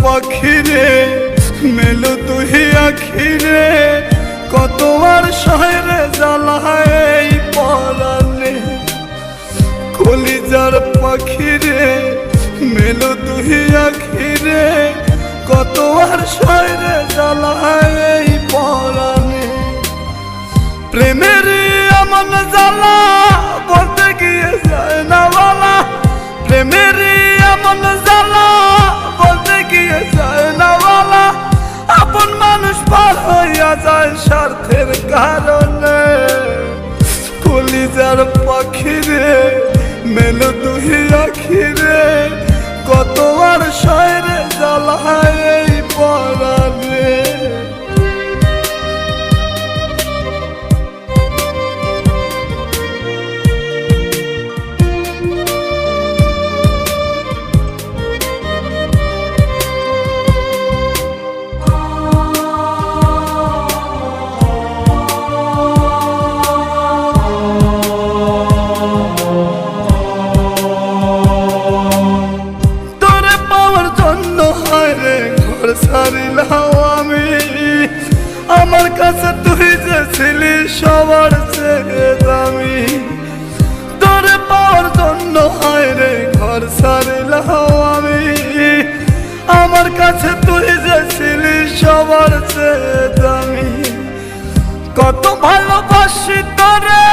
পাখিরে মেলো তুই আখিরে কত আর শহরে জ্বালায় এই পরাণে কলিজার পাখিরে মেলো তুই আখিরে কত আর শহরে জ্বালায় এই পরাণে প্রেমের এমন জ্বালা বলতে গিয়ে যায় না বলা প্রেমের এমন জ্বালা বলতে গিয়ে যায় না বলা আপন মানুষ পার হইয়া যায় স্বার্থের কারণে কলিজার পাখিরে মেলো তুই আখিরে কত আর শহরে জ্বালায় এই পরাণে ছাড়িলাম আমি আমার কাছে তুই যে ছিলি সবার চেয়ে দামি তোরে পাওয়ার জন্য হায় রে ঘর ছাড়িলাম আমি আমার কাছে তুই যে ছিলি সবার চেয়ে দামি কত ভালোবাসি তোরে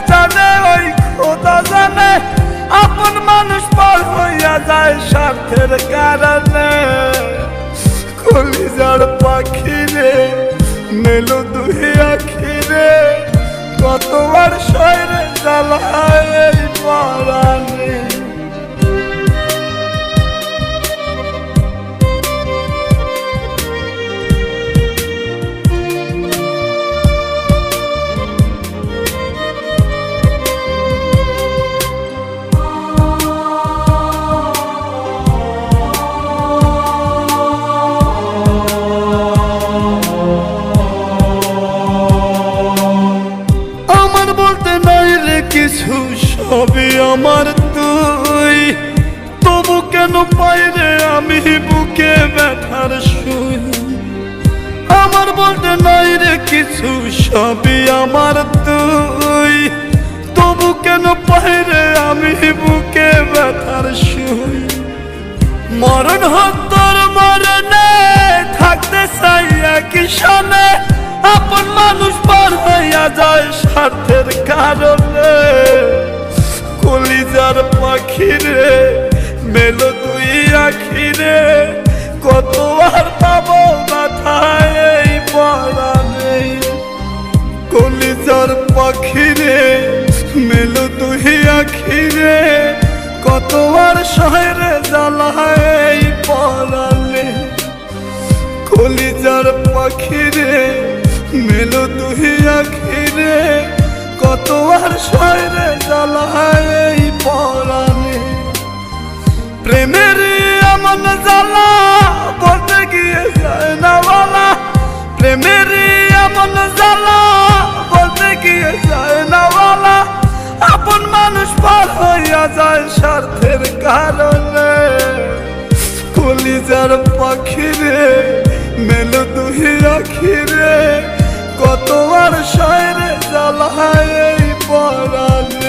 জানে ওই খোদা জানে আপন মানুষ পার হইয়া যায় স্বার্থের কারণে কলিজার পাখিরে মেলো তুই আখিরে কত আর শহরে জ্বালায় এই পরাণে কিছু সবই আমার তুই তবু কেন পাই রে আমি বুকে ব্যথার শুই আমার বলতে নাই রে কিছু সবই আমার তুই তবু কেন পাই রে আমি বুকে ব্যথার শুই মরণ হত্যার মরণে থাকতে চাই একই সনে আপন মানুষ পার হইয়া যায় স্বার্থের কারণে কলিজার পাখিরে মেলো তুই আখিরে কত আর পাবো মাথায় এই পরাণে কলিজার পাখিরে মেলো তুই আখিরে কত আর শহরে জ্বালায় এই পরাণে কলিজার পাখিরে মেলো তুই আখিরে কত আর শহরে জ্বালায় এই পরাণে প্রেমের এমন জ্বালা বলতে গিয়ে যায় না বলা প্রেমের এমন জ্বালা বলতে গিয়ে যায় না বলা আপন মানুষ পার হইয়া যায় স্বার্থের কারণে কলিজার পাখিরে মেলো তুই আখিরে কত আর শহরে জ্বালায় এই পরাণে।